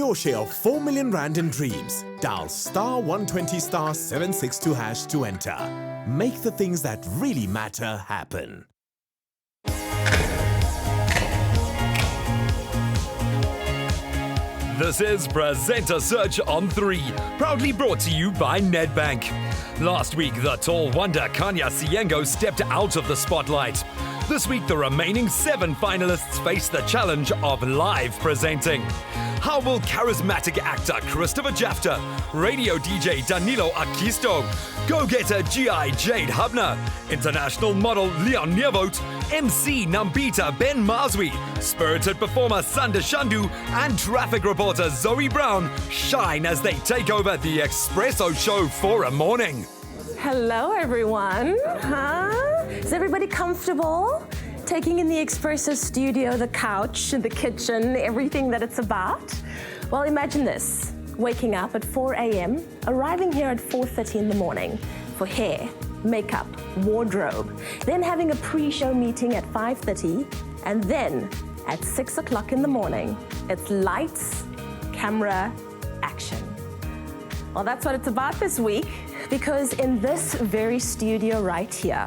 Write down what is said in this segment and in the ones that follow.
your share of 4 million rand in dreams. Dial *120 *762 hash to enter. Make the things that really matter happen. This is Presenter Search on 3, proudly brought to you by Nedbank. Last week, the tall wonder Kanya Siengo stepped out of the spotlight. This week, the remaining 7 finalists face the challenge of live presenting. How will charismatic actor Christopher Jafter, radio DJ Danilo Akisto, go-getter GI Jade Hubner, international model Leon Neervoet, MC Nambita Ben Mazwi, spirited performer Sander Shandu, and traffic reporter Zoe Brown shine as they take over the Expresso Show for a morning? Hello, everyone. Is everybody comfortable? Taking in the Expresso studio, the couch, the kitchen, everything that it's about? Well, imagine this. Waking up at 4 a.m., arriving here at 4:30 in the morning for hair, makeup, wardrobe, then having a pre-show meeting at 5:30, and then at 6 o'clock in the morning, it's lights, camera, action. Well, that's what it's about this week, because in this very studio right here,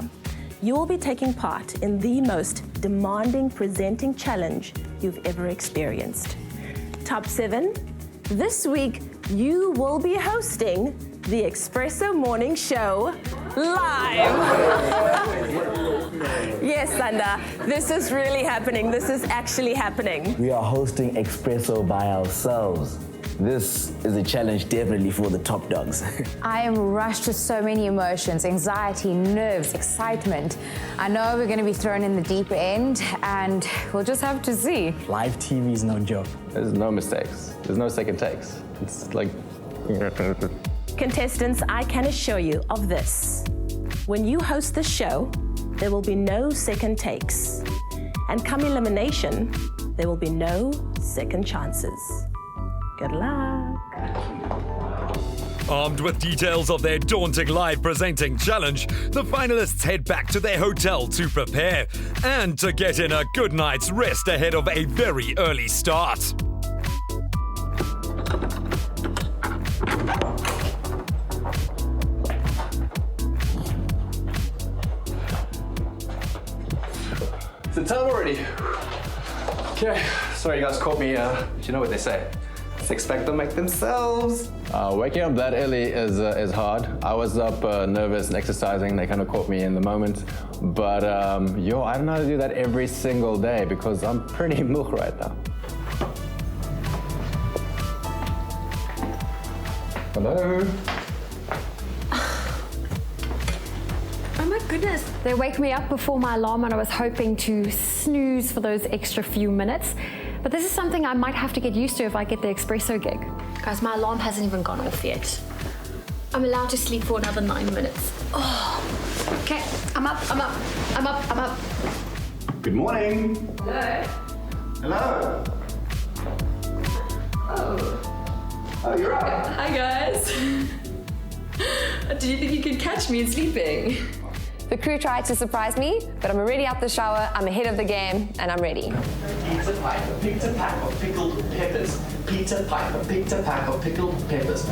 you will be taking part in the most demanding presenting challenge you've ever experienced. Top 7, this week you will be hosting the Expresso Morning Show live. Yes, Sander, this is really happening. This is actually happening. We are hosting Expresso by ourselves. This is a challenge definitely for the top dogs. I am rushed with so many emotions, anxiety, nerves, excitement. I know we're going to be thrown in the deep end, and we'll just have to see. Live TV is no joke. There's no mistakes. There's no second takes. It's like... Contestants, I can assure you of this. When you host the show, there will be no second takes. And come elimination, there will be no second chances. Good luck. Armed with details of their daunting live presenting challenge, the finalists head back to their hotel to prepare and to get in a good night's rest ahead of a very early start. It's the time already. Okay, sorry you guys caught me, you know what they say. Just expect them to make themselves. Waking up that early is hard. I was up nervous and exercising. They kind of caught me in the moment. But I don't know how to do that every single day because I'm pretty mook right now. Hello? Oh my goodness. They wake me up before my alarm and I was hoping to snooze for those extra few minutes. But this is something I might have to get used to if I get the Expresso gig. Guys, my alarm hasn't even gone off yet. I'm allowed to sleep for another 9 minutes. Oh, okay, I'm up. Good morning. Hello. Hello. Oh, you're up. Hi guys. Did you think you could catch me sleeping? The crew tried to surprise me, but I'm already out the shower, I'm ahead of the game, and I'm ready. Peter Piper picked a pack of pickled peppers. Peter Piper picked a pack of pickled peppers.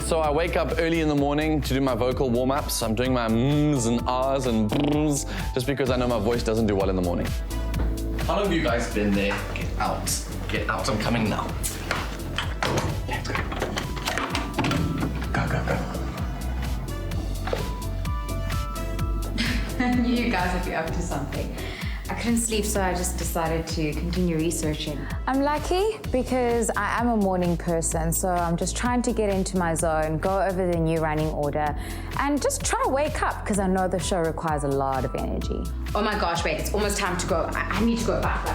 So I wake up early in the morning to do my vocal warm-ups. I'm doing my mms and ahs and brrs just because I know my voice doesn't do well in the morning. How long have you guys been there? Get out. Get out, I'm coming now. Let's go. Go. I knew you guys would be up to something. I couldn't sleep, so I just decided to continue researching. I'm lucky because I am a morning person, so I'm just trying to get into my zone, go over the new running order, and just try to wake up because I know the show requires a lot of energy. Oh my gosh, wait, it's almost time to go. I need to go back.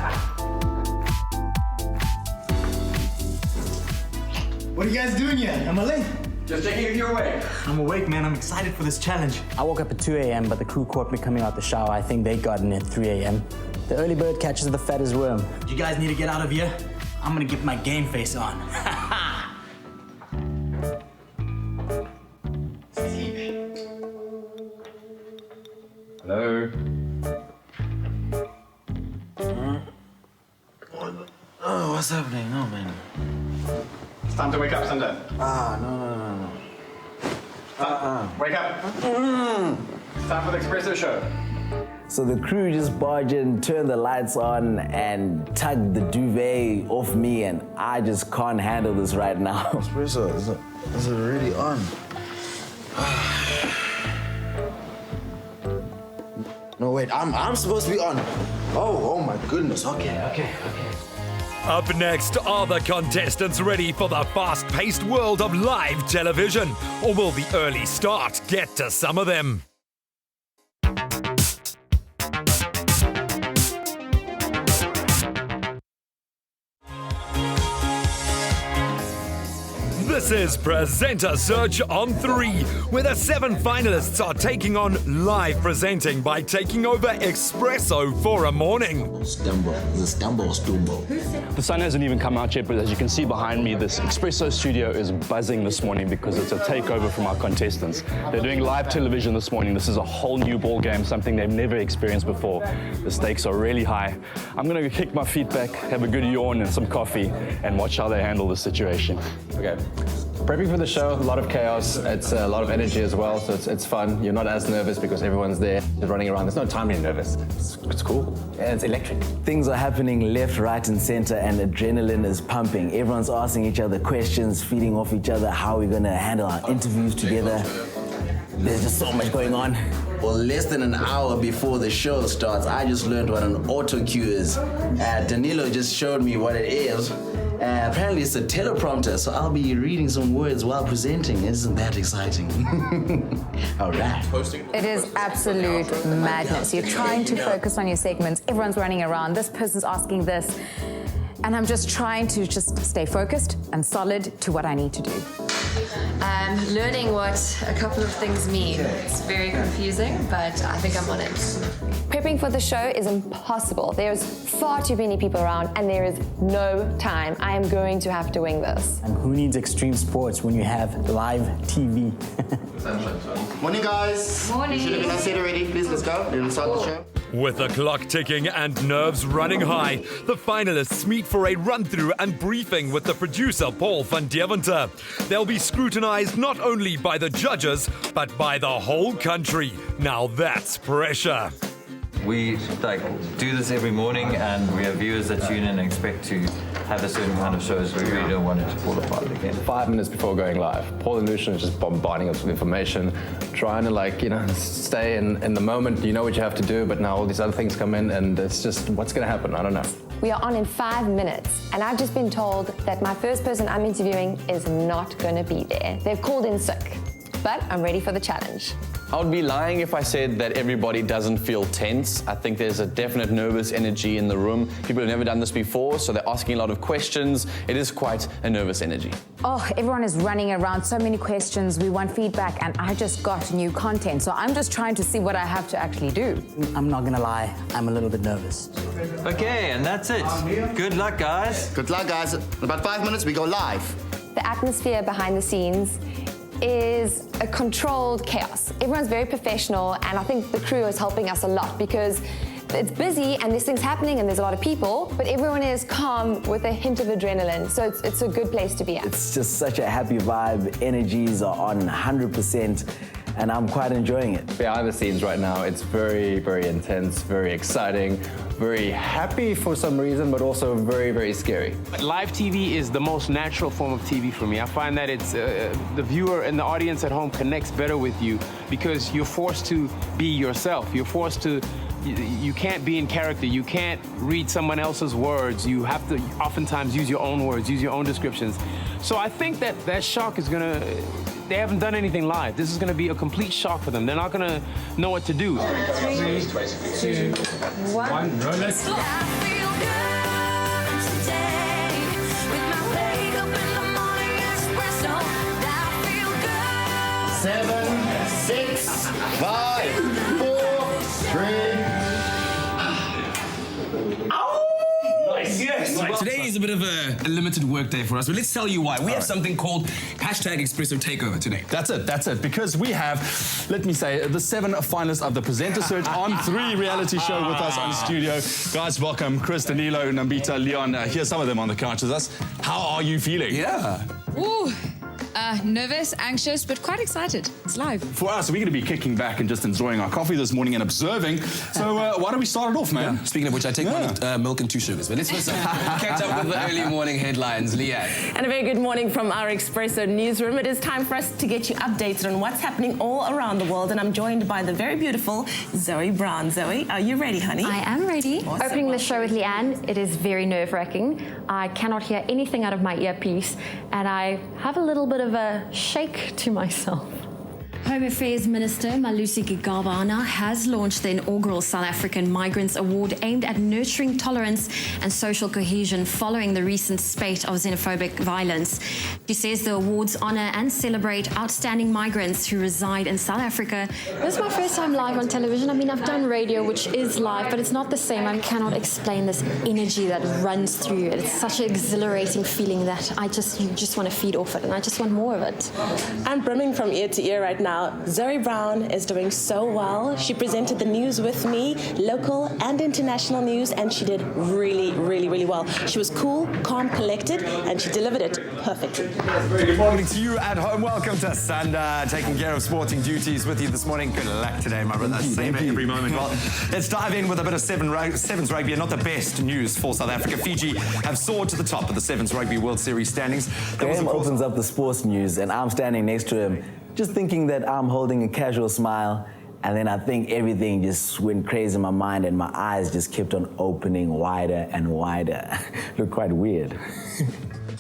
What are you guys doing here? Am I late? Just checking if you're awake. I'm awake, man. I'm excited for this challenge. I woke up at 2 a.m., but the crew caught me coming out the shower. I think they got in at 3 a.m. The early bird catches the fattest worm. You guys need to get out of here. I'm gonna get my game face on. Hello? Oh, what's happening? Oh, man. It's time to wake up, Sunday. No. Wake up. It's time for the Expresso show. So the crew just barged in, turned the lights on, and tugged the duvet off me, and I just can't handle this right now. Expresso, is it really on? No, wait, I'm supposed to be on. Oh my goodness. Okay. Up next, are the contestants ready for the fast-paced world of live television? Or will the early start get to some of them? This is Presenter Search on 3, where the 7 finalists are taking on live presenting by taking over Expresso for a morning. Stumble. The sun hasn't even come out yet, but as you can see behind me, this Expresso studio is buzzing this morning because it's a takeover from our contestants. They're doing live television this morning. This is a whole new ball game, something they've never experienced before. The stakes are really high. I'm going to kick my feet back, have a good yawn and some coffee, and watch how they handle the situation. Okay. Prepping for the show, a lot of chaos. It's a lot of energy as well, so it's fun. You're not as nervous because everyone's there, just running around. There's no time to be nervous. It's cool. Yeah, it's electric. Things are happening left, right, and center, and adrenaline is pumping. Everyone's asking each other questions, feeding off each other, how we're going to handle our interviews together. There's just so much going on. Well, less than an hour before the show starts, I just learned what an auto cue is. Danilo just showed me what it is. Apparently it's a teleprompter, so I'll be reading some words while presenting. Isn't that exciting? All right. It is absolute madness. You're trying to focus on your segments. Everyone's running around. This person's asking this. And I'm just trying to stay focused and solid to what I need to do. Learning what a couple of things mean. It's very confusing, but I think I'm on it. Prepping for the show is impossible. There's far too many people around and there is no time. I am going to have to wing this. And who needs extreme sports when you have live TV? Morning, guys. Morning. You should have been on set already. Please, let's go. We'll start the show. With the clock ticking and nerves running high, the finalists meet for a run-through and briefing with the producer, Paul van Deventer. They'll be scrutinized not only by the judges, but by the whole country. Now that's pressure. We do this every morning, and we have viewers that tune in and expect to have a certain kind of shows. We really don't want it to fall apart again. 5 minutes before going live, Paul and Lucian are just bombarding us with information, trying to stay in the moment. You know what you have to do, but now all these other things come in, and it's just what's going to happen. I don't know. We are on in 5 minutes, and I've just been told that my first person I'm interviewing is not going to be there. They've called in sick, but I'm ready for the challenge. I would be lying if I said that everybody doesn't feel tense. I think there's a definite nervous energy in the room. People have never done this before, so they're asking a lot of questions. It is quite a nervous energy. Oh, everyone is running around, so many questions. We want feedback, and I just got new content, so I'm just trying to see what I have to actually do. I'm not gonna lie, I'm a little bit nervous. Okay, and that's it. Good luck, guys. Good luck, guys. In about 5 minutes, we go live. The atmosphere behind the scenes is a controlled chaos. Everyone's very professional, and I think the crew is helping us a lot because it's busy and there's things happening and there's a lot of people, but everyone is calm with a hint of adrenaline, so it's a good place to be at. It's just such a happy vibe. Energies are on 100%, and I'm quite enjoying it. Behind the scenes right now, it's very, very intense, very exciting, very happy for some reason, but also very, very scary. Live TV is the most natural form of TV for me. I find that it's the viewer and the audience at home connects better with you because you're forced to be yourself. You're forced to, you can't be in character. You can't read someone else's words. You have to oftentimes use your own words, use your own descriptions. So I think that shock is gonna, they haven't done anything live. This is gonna be a complete shock for them. They're not gonna know what to do. 3, 2, 1. Let's go. 7, 6, 5, 4, 3. Yes. Nice. Today is a bit of a limited work day for us, but let's tell you why. We have something called #Expresso Takeover today. That's it, because we have, let me say, the 7 finalists of the Presenter Search on 3 reality show with us on studio. Guys, welcome. Chris, Danilo, Nambita, Leon. Here's some of them on the couch with us. How are you feeling? Yeah. Ooh, nervous, anxious, but quite excited. It's live. For us, we're going to be kicking back and just enjoying our coffee this morning and observing. So why don't we start it off, man? Yeah. Speaking of which, I take one milk and 2 sugars. But let's first catch up with the early morning headlines. Leanne. And a very good morning from our Expresso newsroom. It is time for us to get you updated on what's happening all around the world. And I'm joined by the very beautiful Zoe Brown. Zoe, are you ready, honey? I am ready. Awesome. Opening the show with Leanne, it is very nerve-wracking. I cannot hear anything out of my earpiece, and I have a little bit of a shake to myself. Home Affairs Minister Malusi Gigabana has launched the inaugural South African Migrants Award aimed at nurturing tolerance and social cohesion following the recent spate of xenophobic violence. She says the awards honour and celebrate outstanding migrants who reside in South Africa. This is my first time live on television. I mean, I've done radio, which is live, but it's not the same. I cannot explain this energy that runs through you. It's such an exhilarating feeling that you just want to feed off it, and I just want more of it. I'm brimming from ear to ear right now. Zoe Brown is doing so well. She presented the news with me, local and international news, and she did really, really, really well. She was cool, calm, collected, and she delivered it perfectly. Very good morning to you at home. Welcome to Sander, taking care of sporting duties with you this morning. Good luck today, my brother. Same every moment. Well, let's dive in with a bit of Sevens rugby, and not the best news for South Africa. Fiji have soared to the top of the Sevens Rugby World Series standings. Graham opens up the sports news, and I'm standing next to him, just thinking that I'm holding a casual smile, and then I think everything just went crazy in my mind, and my eyes just kept on opening wider and wider. Looked quite weird.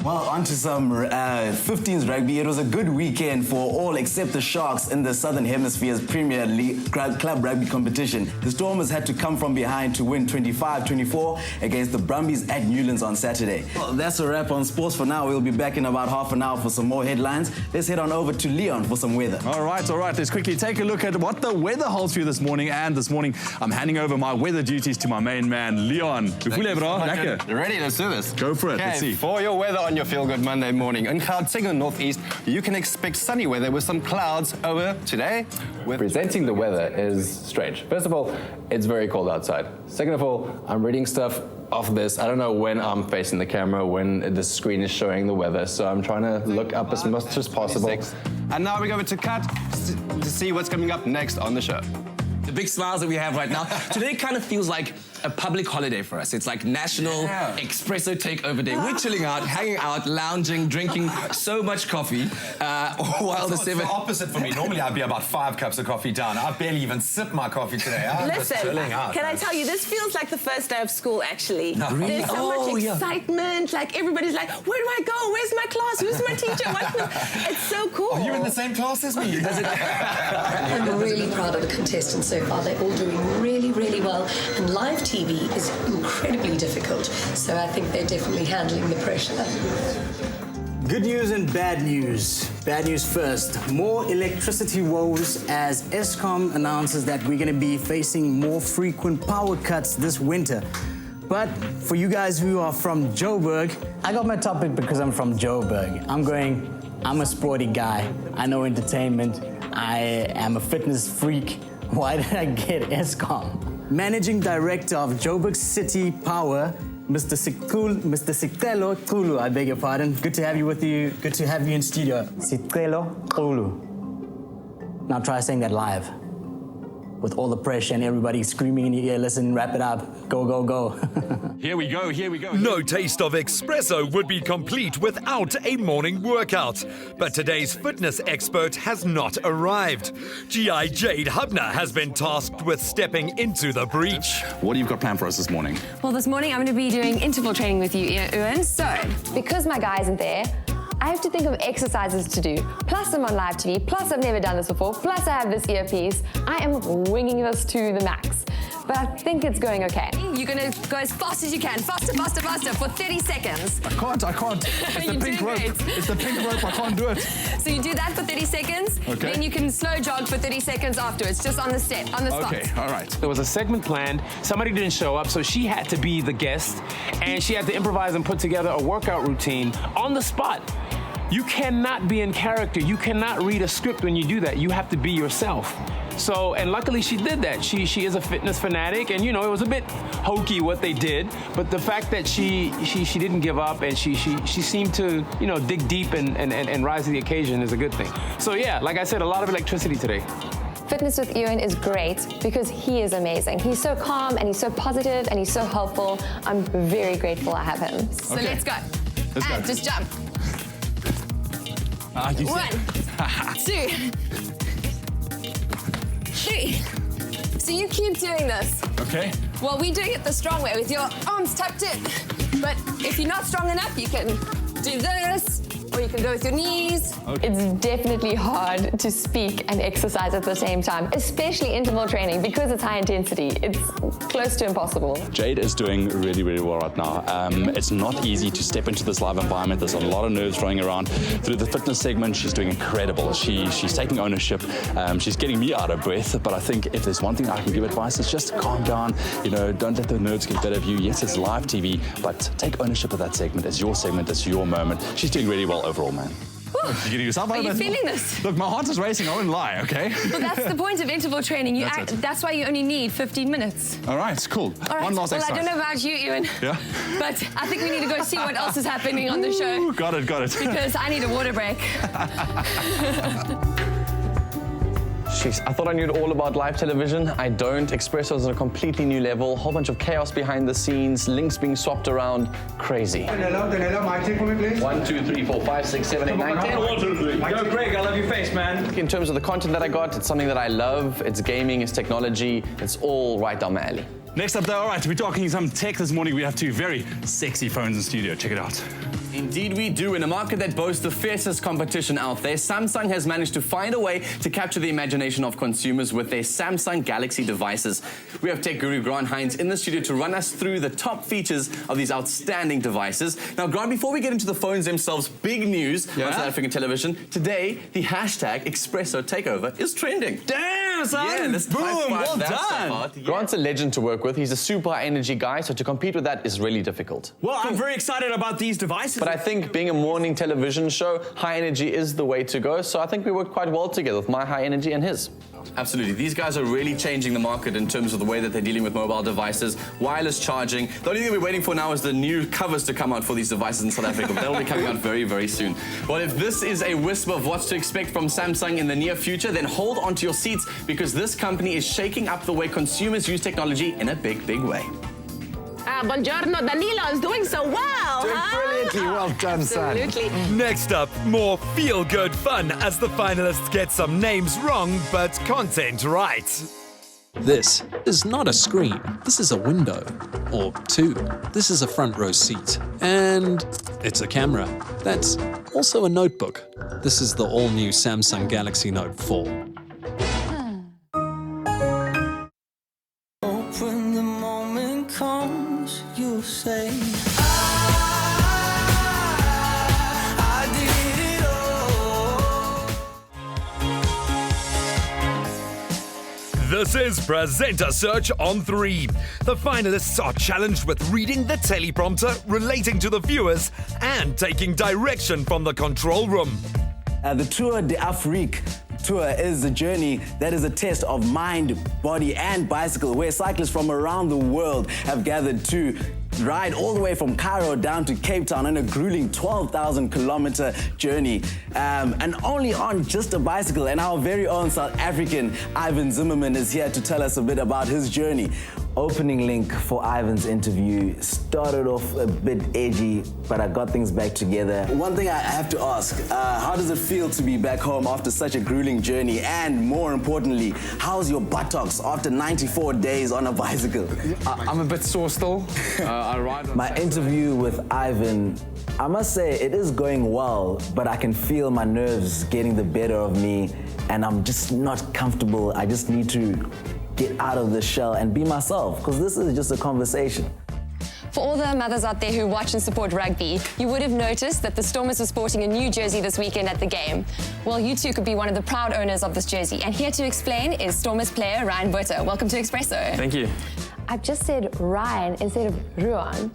Well, on to some 15s rugby. It was a good weekend for all except the Sharks in the Southern Hemisphere's Premier League club rugby competition. The Stormers had to come from behind to win 25-24 against the Brumbies at Newlands on Saturday. Well, that's a wrap on sports for now. We'll be back in about half an hour for some more headlines. Let's head on over to Leon for some weather. All right. Let's quickly take a look at what the weather holds for you this morning. And this morning, I'm handing over my weather duties to my main man, Leon. Ready? Let's do this. Go for it. Let's see. For your weather on your Feel Good Monday morning. In Gauteng Northeast, you can expect sunny weather with some clouds over today. Presenting the weather is strange. First of all, it's very cold outside. Second of all, I'm reading stuff off this. I don't know when I'm facing the camera, when the screen is showing the weather, so I'm trying to look up as much as possible. 26. And now we go to Kat to see what's coming up next on the show. The big smiles that we have right now. Today kind of feels like a public holiday for us. It's like National Expresso Takeover Day. We're chilling out, hanging out, lounging, drinking so much coffee while It's the opposite for me. Normally I'd be about 5 cups of coffee down. I barely even sipped my coffee today. I'm just chilling out. Can I tell you, this feels like the first day of school, actually. No, really? There's so much excitement. Like, everybody's like, where do I go? Where's my class? Who's my teacher? It's so cool. Are you in the same class as me? I'm really proud of the contestants so far. They're all doing really, really well. And live TV is incredibly difficult. So I think they're definitely handling the pressure. Good news and bad news. Bad news first. More electricity woes as Eskom announces that we're going to be facing more frequent power cuts this winter. But for you guys who are from Joburg, I got my topic because I'm from Joburg. I'm a sporty guy. I know entertainment. I am a fitness freak. Why did I get Eskom? Managing Director of Joburg City Power, Mr. Sicelo Kulu, I beg your pardon. Good to have you with you. Good to have you in studio. Sicelo Kulu. Now try saying that live. With all the pressure and everybody screaming in your ear, listen, wrap it up. Go, go, go. Here we go. No taste of espresso would be complete without a morning workout. But today's fitness expert has not arrived. GI Jade Hubner has been tasked with stepping into the breach. What do you got planned for us this morning? Well, this morning I'm going to be doing interval training with you, Ewan. So, because my guy isn't there, I have to think of exercises to do. Plus I'm on live TV, plus I've never done this before, plus I have this earpiece. I am winging this to the max. But I think it's going okay. You're going to go as fast as you can. Faster, faster, faster for 30 seconds. I can't. It's the pink rope. It's the pink rope. I can't do it. So you do that for 30 seconds. Okay. Then you can slow jog for 30 seconds afterwards, just on the step, on the spot. Okay, all right. There was a segment planned. Somebody didn't show up, so she had to be the guest. And she had to improvise and put together a workout routine on the spot. You cannot be in character. You cannot read a script when you do that. You have to be yourself. So, and luckily she did that. She is a fitness fanatic, and you know, it was a bit hokey what they did, but the fact that she didn't give up and she seemed to, you know, dig deep and rise to the occasion is a good thing. So yeah, like I said, a lot of electricity today. Fitness with Ewan is great because he is amazing. He's so calm and he's so positive and he's so helpful. I'm very grateful I have him. So let's go. Let's go. Just jump. 1, 2, 3. So you keep doing this. Okay. Well, we're doing it the strong way with your arms tucked in. But if you're not strong enough, you can do this, or you can go with your knees. Okay. It's definitely hard to speak and exercise at the same time, especially interval training, because it's high intensity. It's close to impossible. Jade is doing really, really well right now. It's not easy to step into this live environment. There's a lot of nerves running around. Through the fitness segment, she's doing incredible. She's taking ownership. She's getting me out of breath, but I think if there's one thing I can give advice, it's just calm down. You know, don't let the nerves get better of you. Yes, it's live TV, but take ownership of that segment. It's your segment, it's your moment. She's doing really well overall, man. You're getting yourself out Are of you breath? feeling this? Look, my heart is racing. I won't lie, okay? Well, that's the point of interval training. That's why you only need 15 minutes. All right, cool. All right. One last exercise. I don't know about you, Ewan. Yeah? But I think we need to go see what else is happening on the show. Got it. Because I need a water break. Jeez, I thought I knew all about live television. I don't. Expresso is on a completely new level. Whole bunch of chaos behind the scenes, links being swapped around. Crazy. Hello, mic check for me, please. 1, 2, 3, 4, 5, 6, 7, 8, 9, 10. 1, 2, 3. Go, Greg, I love your face, man. In terms of the content that I got, it's something that I love. It's gaming, it's technology. It's all right down my alley. Next up, though, all right, we're talking some tech this morning. We have two very sexy phones in studio. Check it out. Indeed we do. In a market that boasts the fiercest competition out there, Samsung has managed to find a way to capture the imagination of consumers with their Samsung Galaxy devices. We have tech guru Grant Hines in the studio to run us through the top features of these outstanding devices. Now, Grant, before we get into the phones themselves, big news on South African television. Today, the hashtag Expresso Takeover is trending. Damn, son! Yeah, let's Boom, well done! Grant's a legend to work with. He's a super high energy guy, so to compete with that is really difficult. Well, I'm very excited about these devices. But I think being a morning television show, high energy is the way to go. So I think we work quite well together with my high energy and his. Absolutely. These guys are really changing the market in terms of the way that they're dealing with mobile devices, wireless charging. The only thing we're waiting for now is the new covers to come out for these devices in South Africa. That'll be coming out very, very soon. Well, if this is a whisper of what's to expect from Samsung in the near future, then hold on to your seats because this company is shaking up the way consumers use technology in a big, big way. Buongiorno, Danilo is doing so well. Doing brilliantly. Well done, son. Absolutely. Next up, more feel-good fun as the finalists get some names wrong, but content right. This is not a screen. This is a window. Or two. This is a front row seat. And it's a camera. That's also a notebook. This is the all-new Samsung Galaxy Note 4. When the moment comes, you'll say, I did it all. This is Presenter Search on 3. The finalists are challenged with reading the teleprompter, relating to the viewers, and taking direction from the control room. The Tour d'Afrique Tour is a journey that is a test of mind, body, and bicycle, where cyclists from around the world have gathered to ride all the way from Cairo down to Cape Town on a grueling 12,000-kilometer journey, and only on just a bicycle. And our very own South African Ivan Zimmerman is here to tell us a bit about his journey. Opening link for Ivan's interview started off a bit edgy, but I got things back together. One thing I have to ask, how does it feel to be back home after such a grueling journey? And more importantly, how's your buttocks after 94 days on a bicycle? I'm a bit sore still. I ride on My interview with Ivan, I must say it is going well, but I can feel my nerves getting the better of me, and I'm just not comfortable. I just need to get out of the shell and be myself, because this is just a conversation. For all the mothers out there who watch and support rugby, you would have noticed that the Stormers were sporting a new jersey this weekend at the game. Well, you too could be one of the proud owners of this jersey. And here to explain is Stormers player Ryan Butter. Welcome to Expresso. Thank you. I've just said Ryan instead of Ruan.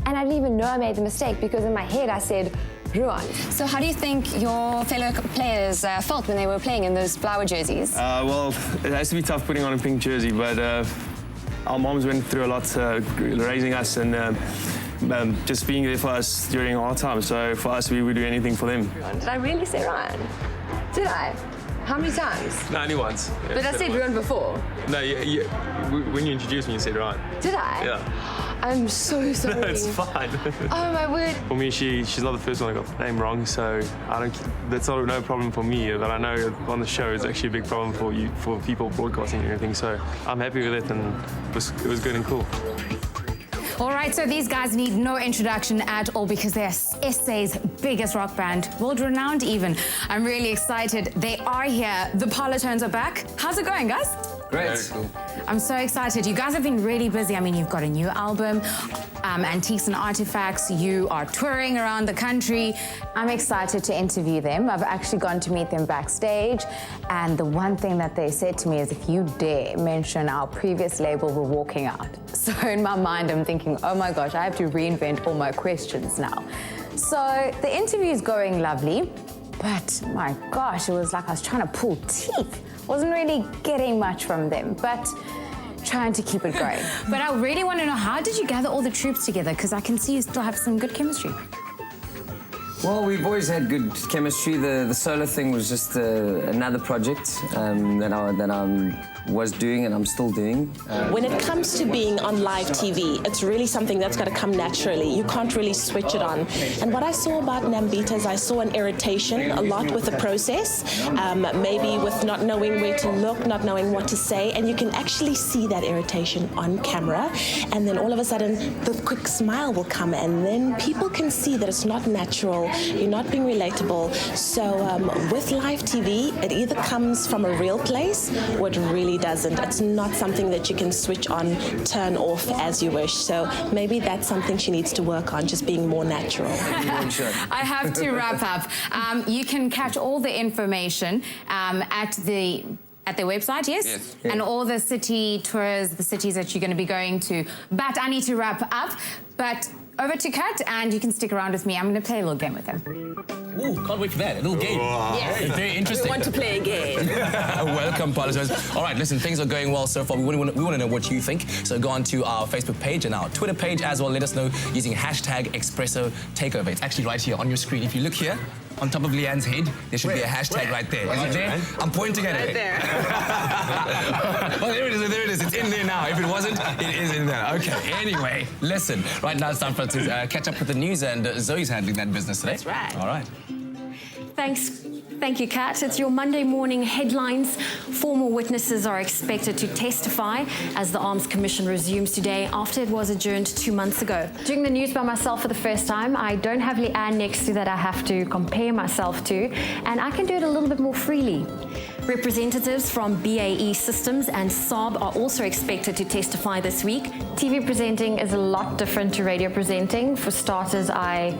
And I didn't even know I made the mistake because in my head I said Ruan. So how do you think your fellow players felt when they were playing in those flower jerseys? Well, it has to be tough putting on a pink jersey, but our moms went through a lot raising us and just being there for us during our time. So for us, we would do anything for them. Did I really say Ryan? Did I? How many times? No, only once. Yeah, but I said Ruan before. No, when you introduced me, you said Ryan. Did I? Yeah. I'm so sorry. No, it's fine. Oh my word. For me, she's not the first one that got the name wrong, so that's no problem for me. But I know on the show it's actually a big problem for people broadcasting and everything. So I'm happy with it, and it was good and cool. All right, so these guys need no introduction at all because they're SA's biggest rock band, world-renowned even. I'm really excited. They are here. The Parlotones are back. How's it going, guys? Great. Very cool. I'm so excited. You guys have been really busy. I mean, you've got a new album, Antiques and Artifacts. You are touring around the country. I'm excited to interview them. I've actually gone to meet them backstage. And the one thing that they said to me is, if you dare mention our previous label, we're walking out. So in my mind, I'm thinking, oh my gosh, I have to reinvent all my questions now. So the interview is going lovely, but my gosh, it was like I was trying to pull teeth. Wasn't really getting much from them, but trying to keep it going. But I really want to know, how did you gather all the troops together? Because I can see you still have some good chemistry. Well, we've always had good chemistry. The solo thing was just another project that I was doing and I'm still doing. When it comes to being on live TV, it's really something that's got to come naturally. You can't really switch it on. And what I saw about Nambita is I saw an irritation a lot with the process, maybe with not knowing where to look, not knowing what to say, and you can actually see that irritation on camera. And then all of a sudden, the quick smile will come, and then people can see that it's not natural, you're not being relatable. So with live TV, it either comes from a real place or it really doesn't. It's not something that you can switch on, turn off as you wish. So maybe that's something she needs to work on, just being more natural. I have to wrap up. You can catch all the information at their website, yes? Yes. And all the city tours, the cities that you're going to be going to. But I need to wrap up. But over to Kat, and you can stick around with me. I'm going to play a little game with him. Ooh, can't wait for that. A little game. Yes. Very interesting. We want to play a game. Welcome, Parlotones. All right, listen, things are going well so far. We want to know what you think. So go on to our Facebook page and our Twitter page as well. Let us know using hashtag Expresso Takeover. It's actually right here on your screen. If you look here, on top of Leanne's head, there should be a hashtag right there. Is it there? I'm pointing at it. Right there. Oh, there it is, there it is. It's in there now. If it wasn't, it is in there. Okay, anyway, listen. Right now it's time for us to catch up with the news, and Zoe's handling that business today. That's right. All right. Thank you, Kat. It's your Monday morning headlines. 4 more witnesses are expected to testify as the Arms Commission resumes today after it was adjourned 2 months ago. Doing the news by myself for the first time, I don't have Leanne next to that I have to compare myself to, and I can do it a little bit more freely. Representatives from BAE Systems and Saab are also expected to testify this week. TV presenting is a lot different to radio presenting. For starters, I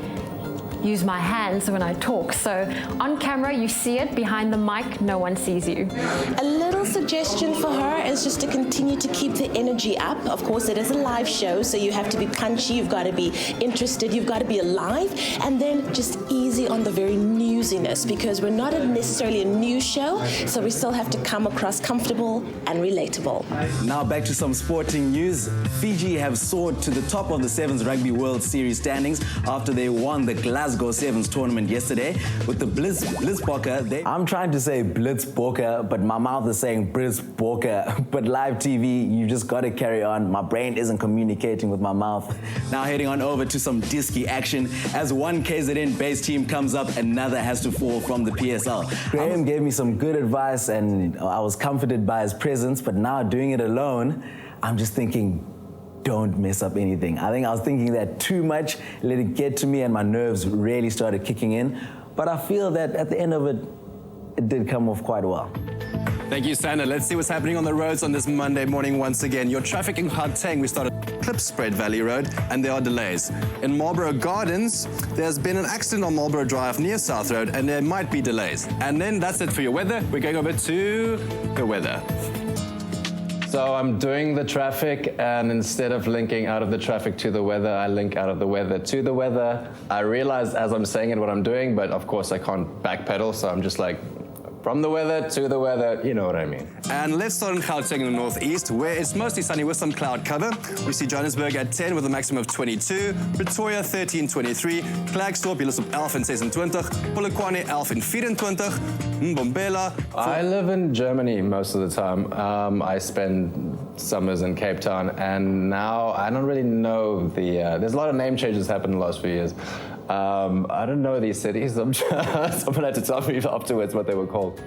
use my hands when I talk. So on camera, you see it. Behind the mic, no one sees you. A little suggestion for her is just to continue to keep the energy up. Of course, it is a live show, so you have to be punchy, you've got to be interested, you've got to be alive, and then just easy on the very newsiness, because we're not necessarily a news show, so we still have to come across comfortable and relatable. Now back to some sporting news. Fiji have soared to the top of the Sevens Rugby World Series standings after they won the Glasgow Sevens tournament yesterday with the Blitzbokke. I'm trying to say Blitzbokke, but my mouth is saying Blitzbokke. But live TV, you just got to carry on. My brain isn't communicating with my mouth. Now heading on over to some disky action. As one KZN-based team comes up, another has to fall from the PSL. Graham gave me some good advice and I was comforted by his presence, but now doing it alone, I'm just thinking, don't mess up anything. I think I was thinking that too much, let it get to me, and my nerves really started kicking in. But I feel that at the end of it, it did come off quite well. Thank you, Sander. Let's see what's happening on the roads on this Monday morning once again. Your traffic in Gauteng, we started Klipspread Valley Road, and there are delays. In Marlborough Gardens, there's been an accident on Marlborough Drive near South Road, and there might be delays. And then that's it for your weather. We're going over to the weather. So I'm doing the traffic, and instead of linking out of the traffic to the weather, I link out of the weather to the weather. I realize as I'm saying it what I'm doing, but of course I can't backpedal, so I'm just like, from the weather to the weather, you know what I mean. And let's start in Gauteng in the northeast, where it's mostly sunny with some cloud cover. We see Johannesburg at 10 with a maximum of 22, Pretoria 13, 23, Klerksdorp, jy lus op 11 en 26, Polokwane 11 en 24, Mbombela. I live in Germany most of the time. I spend summers in Cape Town, and now I don't really know there's a lot of name changes happened in the last few years. I don't know these cities. Someone had to tell me afterwards what they were called.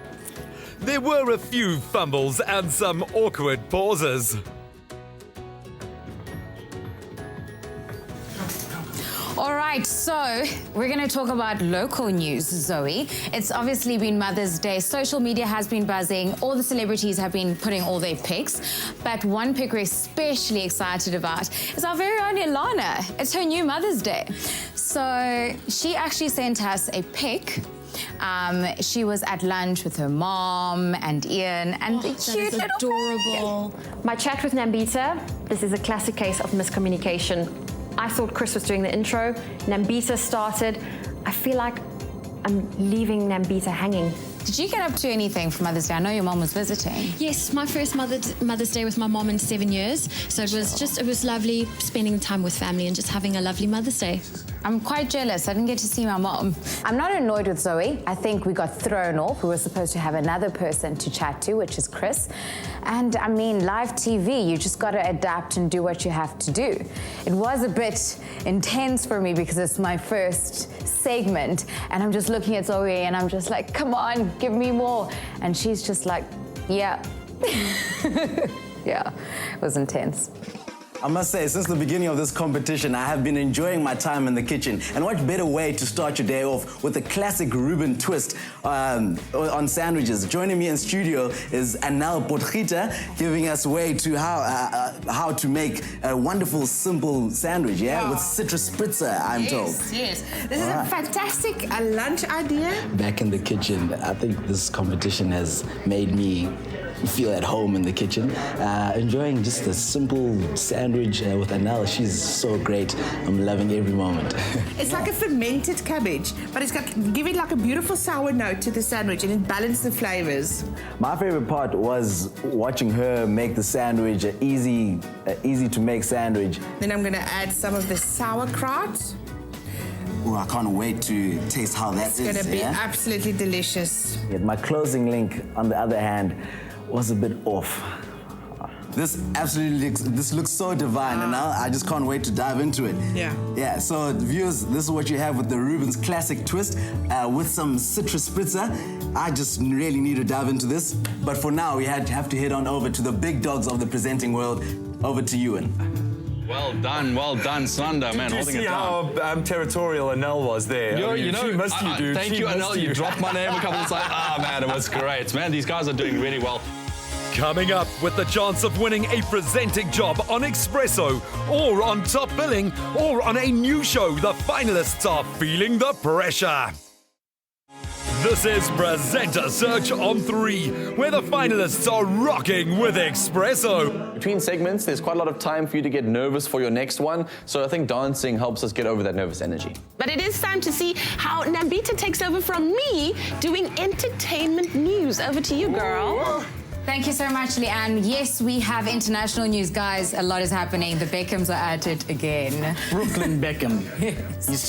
There were a few fumbles and some awkward pauses. All right, so we're going to talk about local news, Zoe. It's obviously been Mother's Day. Social media has been buzzing. All the celebrities have been putting all their pics. But one pic we're especially excited about is our very own Ilana. It's her new Mother's Day. So she actually sent us a pic. She was at lunch with her mom and Ian, and the cute little adorable. My chat with Nambita, this is a classic case of miscommunication. I thought Chris was doing the intro. Nambita started. I feel like I'm leaving Nambita hanging. Did you get up to anything for Mother's Day? I know your mom was visiting. Yes, my first Mother's Day with my mom in 7 years. So it was lovely spending time with family and just having a lovely Mother's Day. I'm quite jealous. I didn't get to see my mom. I'm not annoyed with Zoe. I think we got thrown off. We were supposed to have another person to chat to, which is Chris. And I mean, live TV, you just got to adapt and do what you have to do. It was a bit intense for me because it's my first segment. And I'm just looking at Zoe and I'm just like, come on, give me more. And she's just like, yeah. Yeah, it was intense. I must say, since the beginning of this competition, I have been enjoying my time in the kitchen. And what better way to start your day off with a classic Reuben twist on sandwiches. Joining me in studio is Anel Potgieter, giving us way to how to make a wonderful, simple sandwich, yeah? With citrus spritzer, I'm told. Yes, this is a fantastic lunch idea. Back in the kitchen, I think this competition has made me feel at home in the kitchen. Enjoying just a simple sandwich with Anel. She's so great. I'm loving every moment. It's like a fermented cabbage, but it's got give it like a beautiful sour note to the sandwich and it balances the flavors. My favorite part was watching her make the sandwich, an easy to make sandwich. Then I'm gonna add some of the sauerkraut. Oh, I can't wait to taste how that is. It's gonna be absolutely delicious. Yeah, my closing link, on the other hand, was a bit off. This looks so divine, and I just can't wait to dive into it. Yeah, so viewers, this is what you have with the Reuben's classic twist with some citrus spritzer. I just really need to dive into this, but for now we have to head on over to the big dogs of the presenting world. Over to you, Ewan. Well done, Slanda, man, holding it down. Did you see how territorial Anel was there? She missed you, dude. Thank you, Anel. You dropped my name a couple of times. Man, it was great. Man, these guys are doing really well. Coming up, with the chance of winning a presenting job on Expresso, or on Top Billing, or on a new show, the finalists are feeling the pressure. This is Presenter Search on 3, where the finalists are rocking with Expresso. Between segments, there's quite a lot of time for you to get nervous for your next one, so I think dancing helps us get over that nervous energy. But it is time to see how Nambita takes over from me doing entertainment news. Over to you, girl. Thank you so much, Leanne. Yes, we have international news, guys. A lot is happening. The Beckhams are at it again. Brooklyn Beckham.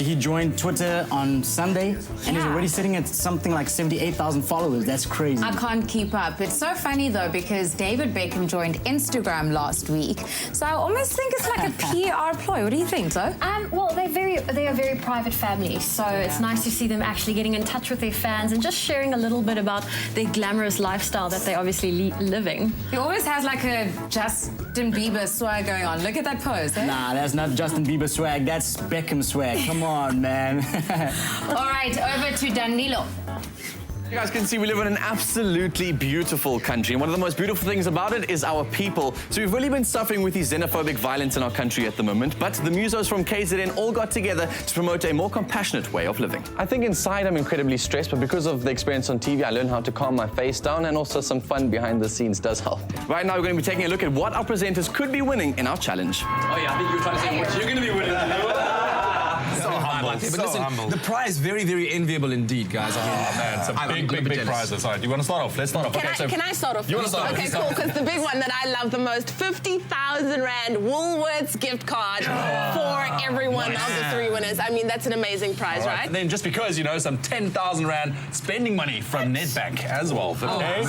He joined Twitter on Sunday, and he's already sitting at something like 78,000 followers. That's crazy. I can't keep up. It's so funny, though, because David Beckham joined Instagram last week. So I almost think it's like a PR ploy. What do you think, Zoe? Well, they are very private family, so it's nice to see them actually getting in touch with their fans and just sharing a little bit about their glamorous lifestyle that they obviously living. He always has like a Justin Bieber swag going on. Look at that pose, eh? Nah, that's not Justin Bieber swag. That's Beckham swag. Come on, man. All right, over to Danilo. You guys can see we live in an absolutely beautiful country, and one of the most beautiful things about it is our people. So we've really been suffering with the xenophobic violence in our country at the moment, but the musos from KZN all got together to promote a more compassionate way of living. I think inside I'm incredibly stressed, but because of the experience on TV, I learned how to calm my face down, and also some fun behind the scenes does help. Right now, we're going to be taking a look at what our presenters could be winning in our challenge. Oh yeah, I think you were trying to say what you're going to be winning. So humble, But listen, the prize, very, very enviable indeed, guys. Man, it's a big prizes. All right, you want to start off? Let's start off. Can I start off? You want to start off? Okay, cool, because the big one that I love the most, 50,000 Rand Woolworths gift card for every one of the 3 winners. I mean, that's an amazing prize, right? And then just because, some 10,000 Rand spending money from Nedbank as well. Okay?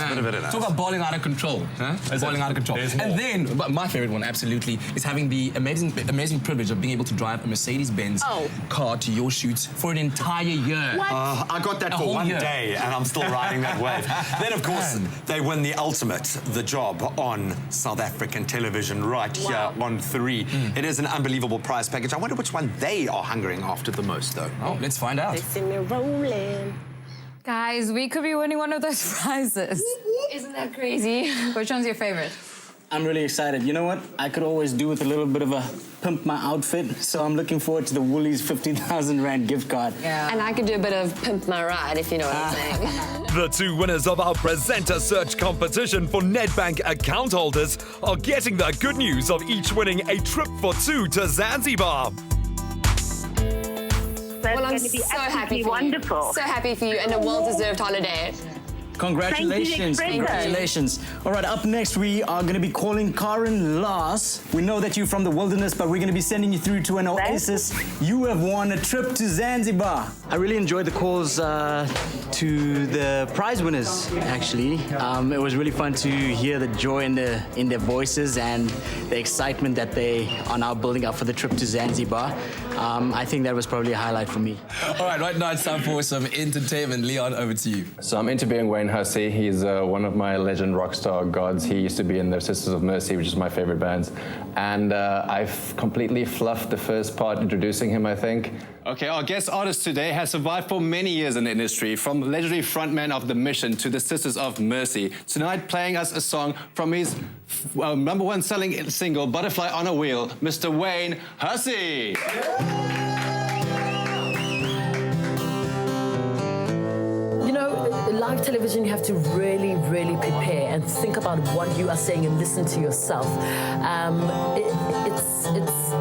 Talk about balling out of control. Huh? Balling out of control. And then, but my favorite one, absolutely, is having the amazing privilege of being able to drive a Mercedes-Benz car to your shoots for an entire year. I got that for one day, and I'm still riding that wave. Then, of course, they win the ultimate, the job on South African television right here on 3. It is an unbelievable prize package. I wonder which one they are hungering after the most, though. Oh, let's find out. They see me rolling. Guys, we could be winning one of those prizes. Isn't that crazy? Which one's your favorite? I'm really excited. You know what? I could always do with a little bit of a pimp my outfit, so I'm looking forward to the Woolies 50,000 Rand gift card. Yeah. And I could do a bit of pimp my ride, if you know what I'm saying. The 2 winners of our presenter search competition for Nedbank account holders are getting the good news of each winning a trip for 2 to Zanzibar. Well, I'm so happy for you. So happy for you, and a well-deserved holiday. Congratulations. Congratulations. All right, up next, we are going to be calling Karen Lars. We know that you're from the wilderness, but we're going to be sending you through to an oasis. You have won a trip to Zanzibar. I really enjoyed the calls to the prize winners, actually. It was really fun to hear the joy in their voices and the excitement that they are now building up for the trip to Zanzibar. I think that was probably a highlight for me. All right now it's time for some entertainment. Leon, over to you. So I'm interviewing Wayne Hussey. He's one of my legend rock star gods. He used to be in the Sisters of Mercy, which is my favorite bands. And I've completely fluffed the first part introducing him, I think. Okay, our guest artist today has survived for many years in the industry, from legendary frontman of The Mission to the Sisters of Mercy. Tonight, playing us a song from his #1 selling single, Butterfly on a Wheel, Mr. Wayne Hussey. Live television, you have to really, really prepare and think about what you are saying and listen to yourself.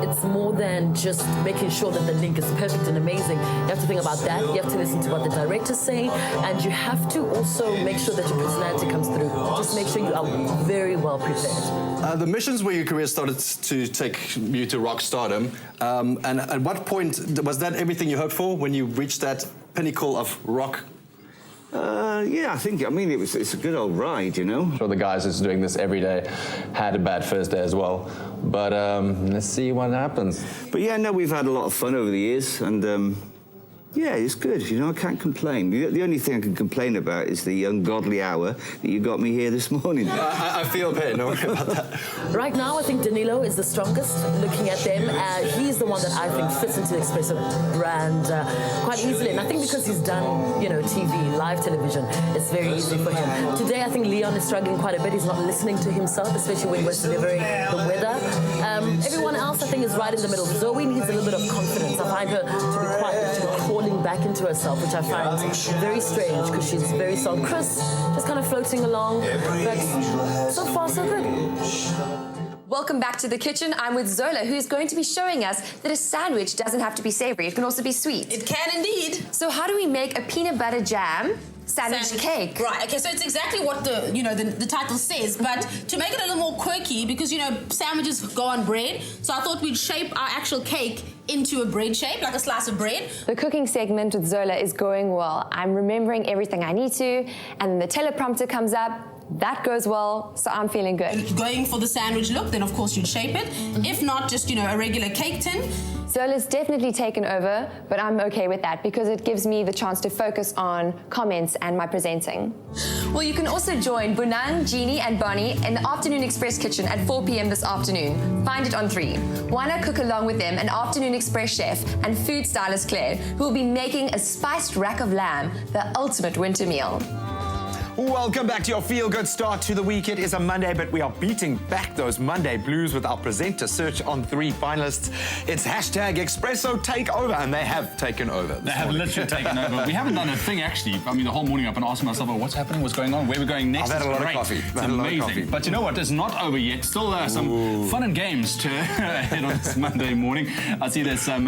It's more than just making sure that the link is perfect and amazing. You have to think about that. You have to listen to what the director's saying, and you have to also make sure that your personality comes through. Just make sure you are very well prepared. The Mission's where your career started to take you to rock stardom. And at what point was that everything you hoped for when you reached that pinnacle of rock? Yeah, it's a good old ride, I'm sure the guys who's doing this every day had a bad first day as well. But let's see what happens. But yeah, no, we've had a lot of fun over the years, and yeah, it's good. I can't complain. The only thing I can complain about is the ungodly hour that you got me here this morning. I feel pain, don't worry about that. Right now, I think Danilo is the strongest. Looking at them, he's the one that I think fits into the Expresso brand quite easily. And I think because he's done, TV, live television, it's very easy for him. Today, I think Leon is struggling quite a bit. He's not listening to himself, especially when he was delivering the weather. Everyone else, I think, is right in the middle. Zoe needs a little bit of confidence. I find her to be quiet, to be crawling back into herself, which I find very strange because she's very strong. Chris just kind of floating along, but so far so good. Welcome back to the kitchen. I'm with Zola, who's going to be showing us that a sandwich doesn't have to be savory. It can also be sweet. It can indeed. So how do we make a peanut butter jam sandwich cake? Right, okay, so it's exactly what the title says, but to make it a little more quirky, because, sandwiches go on bread, so I thought we'd shape our actual cake into a bread shape, like a slice of bread. The cooking segment with Zola is going well. I'm remembering everything I need to, and the teleprompter comes up, That goes well, so I'm feeling good. Going for the sandwich look, then of course you'd shape it. If not, just, a regular cake tin. Zola's definitely taken over, but I'm okay with that because it gives me the chance to focus on comments and my presenting. Well, you can also join Bunan, Jeannie, and Bonnie in the Afternoon Express kitchen at 4 p.m. this afternoon. Find it on 3. Why not cook along with them, an Afternoon Express chef and food stylist Claire, who will be making a spiced rack of lamb, the ultimate winter meal. Welcome back to your feel-good start to the week. It is a Monday, but we are beating back those Monday blues with our presenter search on 3 finalists. It's hashtag Expresso Takeover, and they have taken over. They have literally taken over. We haven't done a thing, actually. I mean, the whole morning I've been asking myself, what's happening, what's going on, where we're going next. I've had a lot Great. of coffee. It's amazing. But you know what? It's not over yet. Still some fun and games to head on this Monday morning. I see there's some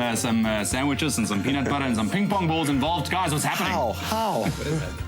sandwiches and some peanut butter and some ping pong balls involved. Guys, what's happening? How?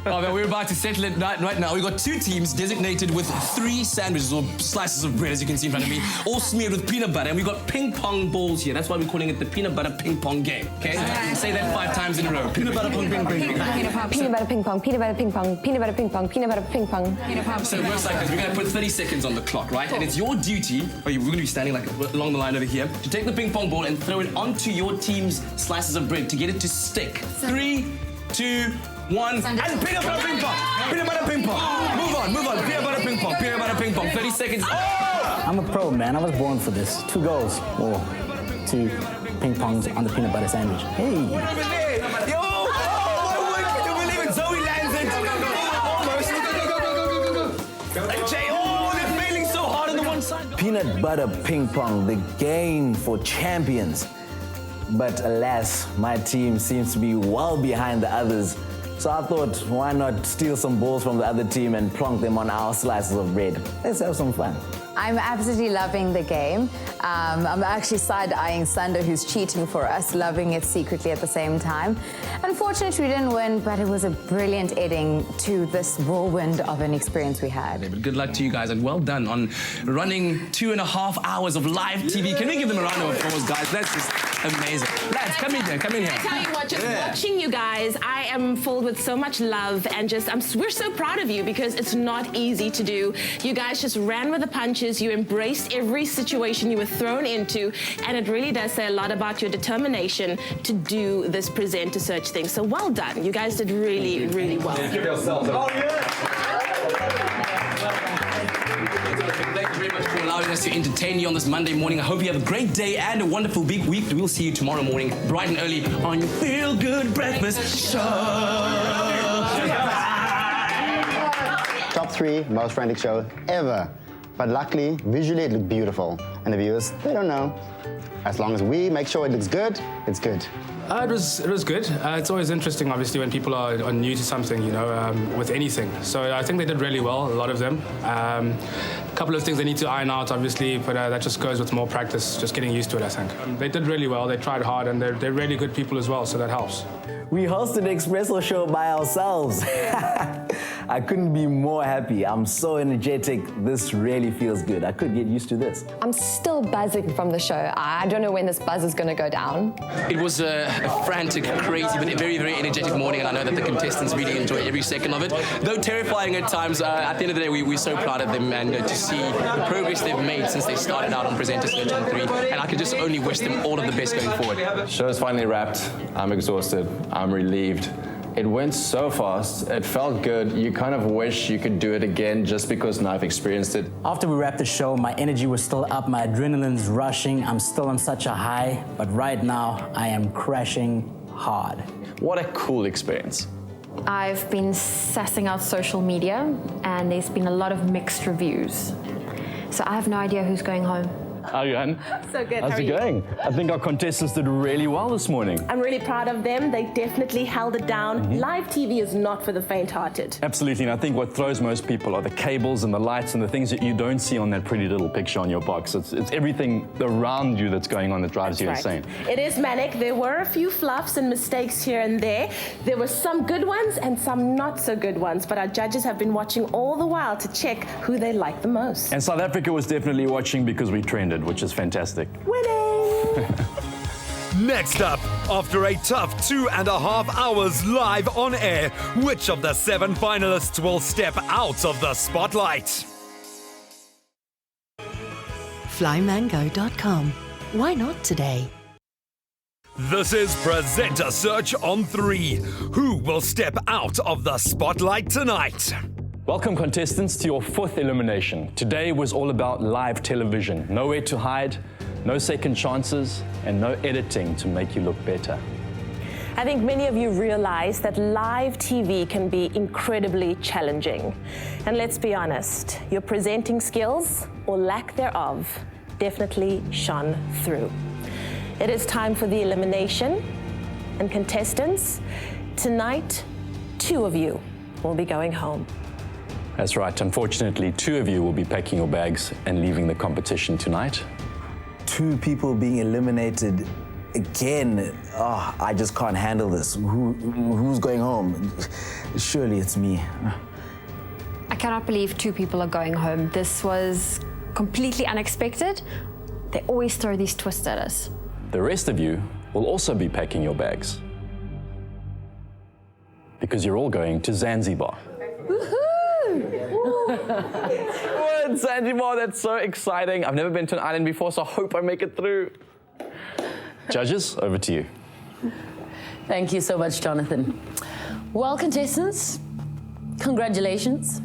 Oh, man, we're about to settle it right now. We've got 2 teams designated with 3 sandwiches or slices of bread, as you can see in front of me, all smeared with peanut butter. And we've got ping pong balls here. That's why we're calling it the peanut butter ping pong game. Okay? Say that 5 times in a row. Peanut butter ping pong. Peanut butter ping pong, peanut butter ping pong, peanut butter ping pong, peanut butter ping pong. So it works like this. We're going to put 30 seconds on the clock, right? And it's your duty, we're going to be standing like along the line over here, to take the ping pong ball and throw it onto your team's slices of bread to get it to stick. 3, 2, 1, and peanut butter ping pong! Peanut butter ping pong! Move on! Peanut butter ping pong! Peanut butter ping pong! 30 seconds. Oh! I'm a pro, man. I was born for this. 2 goals or 2 ping pongs on the peanut butter sandwich. Hey! Yo! Oh, I can't believe it! Zoe lands it! Almost! Jay, they're failing so hard on the one side. Peanut butter ping pong, the game for champions. But alas, my team seems to be well behind the others. So I thought, why not steal some balls from the other team and plonk them on our slices of bread? Let's have some fun. I'm absolutely loving the game. I'm actually side-eyeing Sunder, who's cheating for us, loving it secretly at the same time. Unfortunately, we didn't win, but it was a brilliant ending to this whirlwind of an experience we had. But good luck to you guys, and well done on running 2.5 hours of live TV. Can we give them a round of applause, guys? That's just amazing. Lads, come in here. I tell you what, just watching you guys, I am filled with so much love, and we're so proud of you because it's not easy to do. You guys just ran with the punches. You embraced every situation you were thrown into, and it really does say a lot about your determination to do this presenter search thing. So well done. You guys did really, really well. Give yourselves a... Thank you very much for allowing us to entertain you on this Monday morning. I hope you have a great day and a wonderful big week. We'll see you tomorrow morning, bright and early, on your Feel Good Breakfast Show. Top 3 most frantic show ever. But luckily, visually it looked beautiful. And the viewers, they don't know. As long as we make sure it looks good, it's good. It was good. It's always interesting, obviously, when people are new to something, with anything. So I think they did really well, a lot of them. A couple of things they need to iron out, obviously, but that just goes with more practice, just getting used to it, I think. They did really well. They tried hard, and they're really good people as well, so that helps. We hosted the Expresso show by ourselves. I couldn't be more happy. I'm so energetic. This really feels good. I could get used to this. I'm still buzzing from the show. I don't know when this buzz is going to go down. It was a frantic, crazy, but a very, very energetic morning, and I know that the contestants really enjoy every second of it. Though terrifying at times, at the end of the day, we're so proud of them, and to see the progress they've made since they started out on Presenter Search on 3, and I can just only wish them all of the best going forward. Show's finally wrapped. I'm exhausted. I'm relieved. It went so fast, it felt good. You kind of wish you could do it again just because now I've experienced it. After we wrapped the show, my energy was still up, my adrenaline's rushing, I'm still on such a high, but right now I am crashing hard. What a cool experience. I've been sassing out social media, and there's been a lot of mixed reviews. So I have no idea who's going home. How are you, Anne? So good. How's it going? I think our contestants did really well this morning. I'm really proud of them. They definitely held it down. Live TV is not for the faint-hearted. Absolutely, and I think what throws most people are the cables and the lights and the things that you don't see on that pretty little picture on your box. It's everything around you that's going on that drives you insane. It is manic. There were a few fluffs and mistakes here and there. There were some good ones and some not so good ones, but our judges have been watching all the while to check who they like the most. And South Africa was definitely watching because we trended, which is fantastic. Winning! Next up After a tough 2.5 hours live on air, which of the 7 finalists will step out of the spotlight? Flymango.com. Why not today? This is Presenter Search on 3. Who will step out of the spotlight tonight? Welcome, contestants, to your 4th elimination. Today was all about live television. Nowhere to hide, no second chances, and no editing to make you look better. I think many of you realize that live TV can be incredibly challenging. And let's be honest, your presenting skills, or lack thereof, definitely shone through. It is time for the elimination. And contestants, tonight, 2 of you will be going home. That's right. Unfortunately, 2 of you will be packing your bags and leaving the competition tonight. 2 people being eliminated again. Oh, I just can't handle this. Who's going home? Surely it's me. I cannot believe 2 people are going home. This was completely unexpected. They always throw these twists at us. The rest of you will also be packing your bags. Because you're all going to Zanzibar. What? Zanzibar, that's so exciting. I've never been to an island before, so I hope I make it through. Judges, over to you. Thank you so much, Jonathan. Well, contestants, congratulations.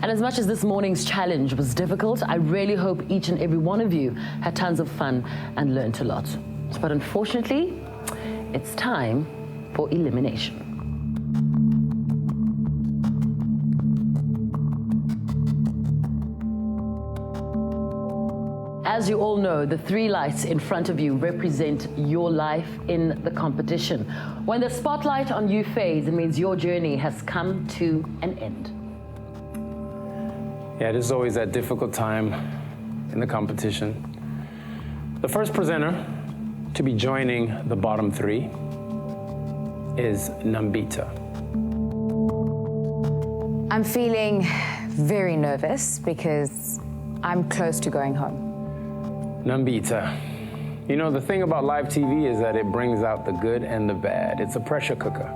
And as much as this morning's challenge was difficult, I really hope each and every one of you had tons of fun and learned a lot. But unfortunately, it's time for elimination. As you all know, the 3 lights in front of you represent your life in the competition. When the spotlight on you fades, it means your journey has come to an end. Yeah, this is always that difficult time in the competition. The first presenter to be joining the bottom 3 is Nambita. I'm feeling very nervous because I'm close to going home. Nambita, you know, the thing about live TV is that it brings out the good and the bad. It's a pressure cooker.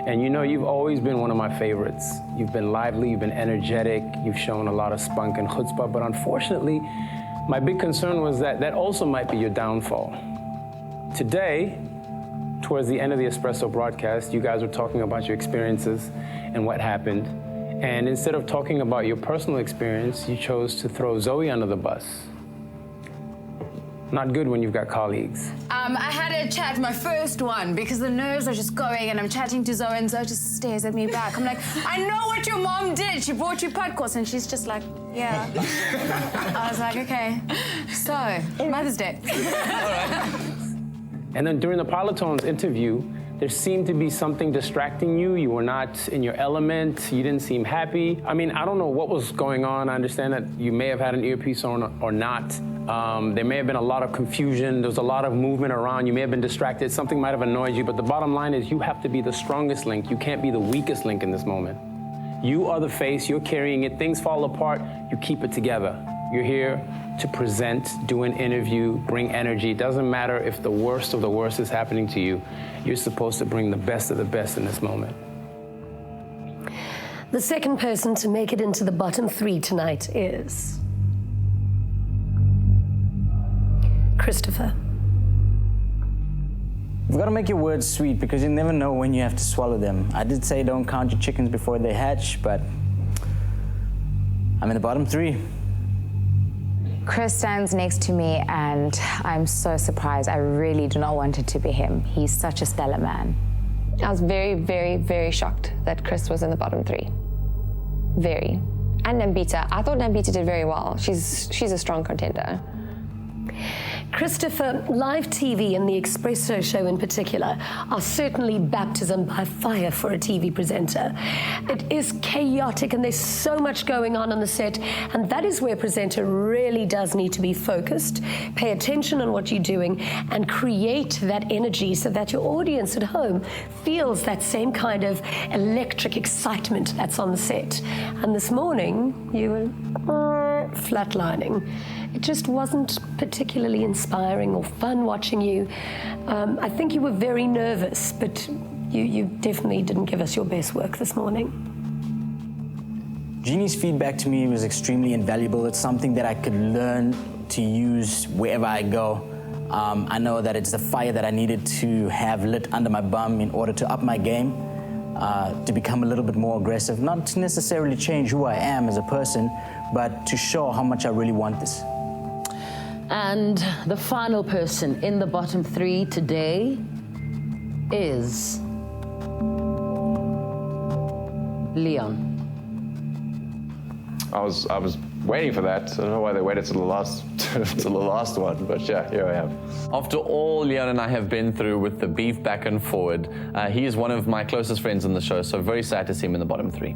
And you know, you've always been one of my favorites. You've been lively, you've been energetic, you've shown a lot of spunk and chutzpah, but unfortunately, my big concern was that that also might be your downfall. Today, towards the end of the Expresso broadcast, you guys were talking about your experiences and what happened. And instead of talking about your personal experience, you chose to throw Zoe under the bus. Not good when you've got colleagues. I had a chat, my first one, because the nerves are just going and I'm chatting to Zoe and Zoe just stares at me back. I'm like, I know what your mom did. She brought you podcasts and she's just like, yeah. I was like, okay. So, Mother's Day. And then during the Pilotones interview, there seemed to be something distracting you. You were not in your element. You didn't seem happy. I mean, I don't know what was going on. I understand that you may have had an earpiece on or not. There may have been a lot of confusion. There was a lot of movement around. You may have been distracted. Something might have annoyed you. But the bottom line is you have to be the strongest link. You can't be the weakest link in this moment. You are the face. You're carrying it. Things fall apart. You keep it together. You're here to present, do an interview, bring energy. It doesn't matter if the worst of the worst is happening to you. You're supposed to bring the best of the best in this moment. The second person to make it into the bottom 3 tonight is Christopher. You've got to make your words sweet because you never know when you have to swallow them. I did say don't count your chickens before they hatch, but I'm in the bottom 3. Chris stands next to me and I'm so surprised. I really do not want it to be him. He's such a stellar man. I was very, very, very shocked that Chris was in the bottom 3. Very. And Nambita. I thought Nambita did very well. She's a strong contender. Christopher, live TV and the Expresso show in particular are certainly baptism by fire for a TV presenter. It is chaotic and there's so much going on the set, and that is where a presenter really does need to be focused, pay attention on what you're doing, and create that energy so that your audience at home feels that same kind of electric excitement that's on the set. And this morning, you were flatlining. it just wasn't particularly inspiring or fun watching you. I think you were very nervous, but you definitely didn't give us your best work this morning. Jeannie's feedback to me was extremely invaluable. It's something that I could learn to use wherever I go. I know that it's the fire that I needed to have lit under my bum in order to up my game, to become a little bit more aggressive, not to necessarily change who I am as a person, but to show how much I really want this. And the final person in the bottom 3 today is Leon. I was waiting for that. I don't know why they waited till the last one, but yeah, here I am. After all Leon and I have been through with the beef back and forward, he is one of my closest friends in the show, so very sad to see him in the bottom 3.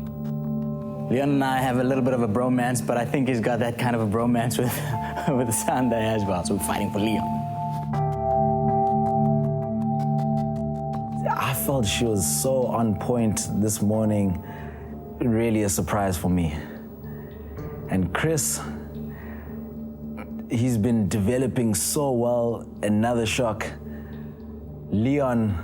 Leon and I have a little bit of a bromance, but I think he's got that kind of a bromance with Sunday as well, so we're fighting for Leon. I felt she was so on point this morning. Really a surprise for me. And Chris, he's been developing so well. Another shock. Leon,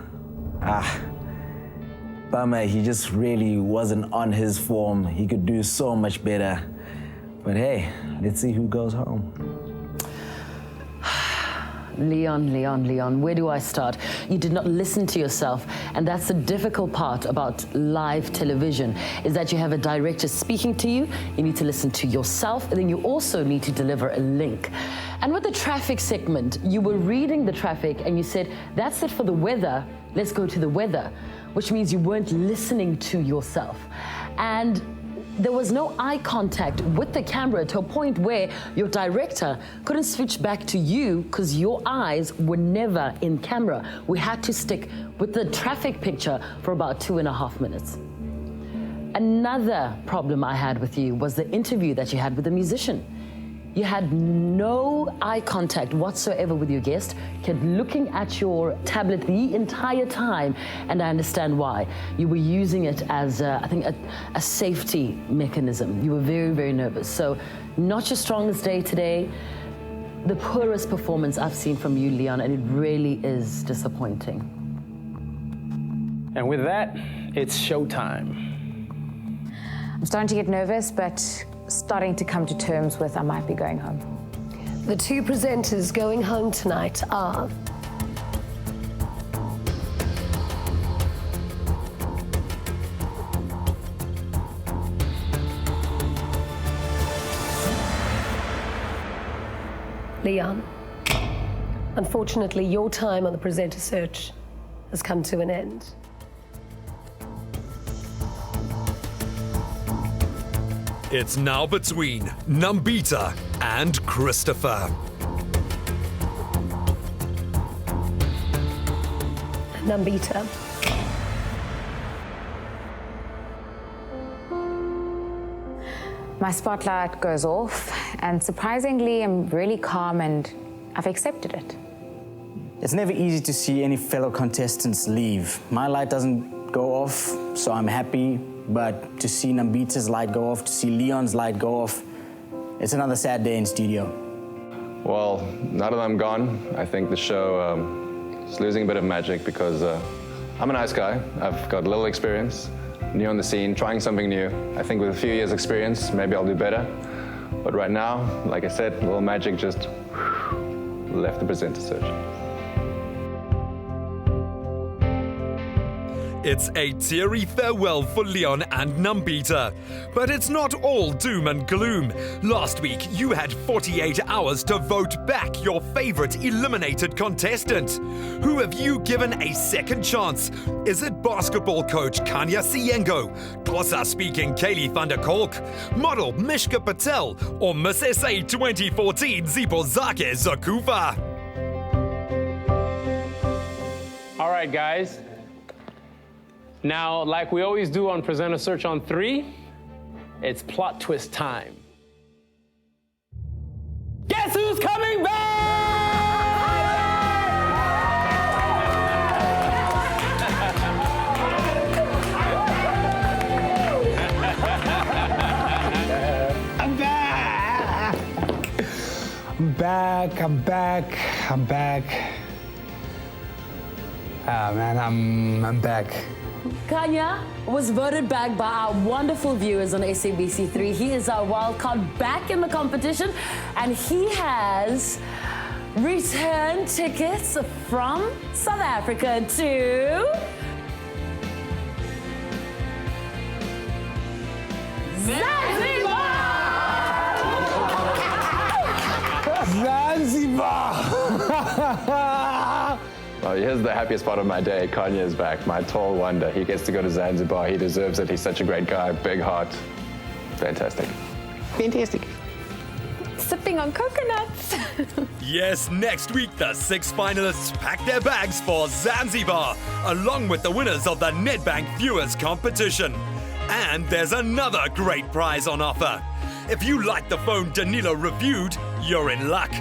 bummer, he just really wasn't on his form. He could do so much better. But hey, let's see who goes home. Leon, where do I start? You did not listen to yourself, and that's the difficult part about live television, is that you have a director speaking to you, you need to listen to yourself, and then you also need to deliver a link. And with the traffic segment, you were reading the traffic and you said, that's it for the weather, let's go to the weather, which means you weren't listening to yourself. And there was no eye contact with the camera to a point where your director couldn't switch back to you because your eyes were never in camera. We had to stick with the traffic picture for about 2.5 minutes. Another problem I had with you was the interview that you had with the musician. You had no eye contact whatsoever with your guest, kept looking at your tablet the entire time, and I understand why. You were using it as, I think, a safety mechanism. You were very, very nervous. So not your strongest day today, the poorest performance I've seen from you, Leon, and it really is disappointing. And with that, it's showtime. I'm starting to get nervous, but starting to come to terms with I might be going home. The 2 presenters going home tonight are Leon. Unfortunately, your time on the presenter search has come to an end. It's now between Nambita and Christopher. Nambita. My spotlight goes off, and surprisingly, I'm really calm and I've accepted it. It's never easy to see any fellow contestants leave. My light doesn't go off, so I'm happy. But to see Nambita's light go off, to see Leon's light go off, it's another sad day in studio. Well, now that I'm gone, I think the show is losing a bit of magic because I'm a nice guy. I've got a little experience, new on the scene, trying something new. I think with a few years' experience, maybe I'll do better. But right now, like I said, a little magic just left the presenter search. It's a teary farewell for Leon and Nambita. But it's not all doom and gloom. Last week, you had 48 hours to vote back your favorite eliminated contestant. Who have you given a second chance? Is it basketball coach Kanya Siyengo, Xhosa-speaking Kaylee van der Kolk, model Mishka Patel, or Miss SA 2014 Zipozake Zakufa? All right, guys. Now, like we always do on Presenter Search on 3, it's plot twist time. Guess who's coming back? I'm back! I'm back. Ah, man, I'm back. Kanya was voted back by our wonderful viewers on SABC3. He is our wildcard back in the competition, and he has return tickets from South Africa to Zanzibar! Well, here's the happiest part of my day. Kanye is back, my tall wonder. He gets to go to Zanzibar. He deserves it. He's such a great guy, big heart. Fantastic. Fantastic. Sipping on coconuts. Yes, next week the 6 finalists pack their bags for Zanzibar, along with the winners of the Nedbank Viewers Competition. And there's another great prize on offer. If you like the phone Danilo reviewed, you're in luck.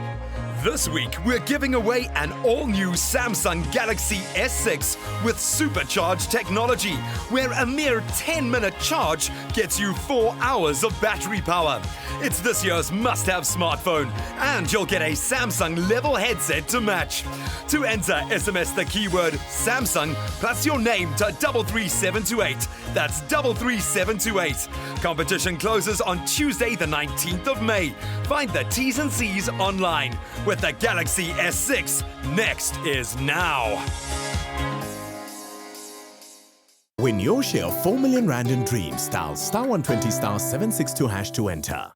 This week, we're giving away an all-new Samsung Galaxy S6 with supercharged technology, where a mere 10-minute charge gets you 4 hours of battery power. It's this year's must-have smartphone, and you'll get a Samsung level headset to match. To enter, SMS the keyword Samsung plus your name to 33728. That's 33728. Competition closes on Tuesday, the 19th of May. Find the T's and C's online. With the Galaxy S6, next is now. Win your share of 4 million Rand in dreams. Dial *120 *762# to enter.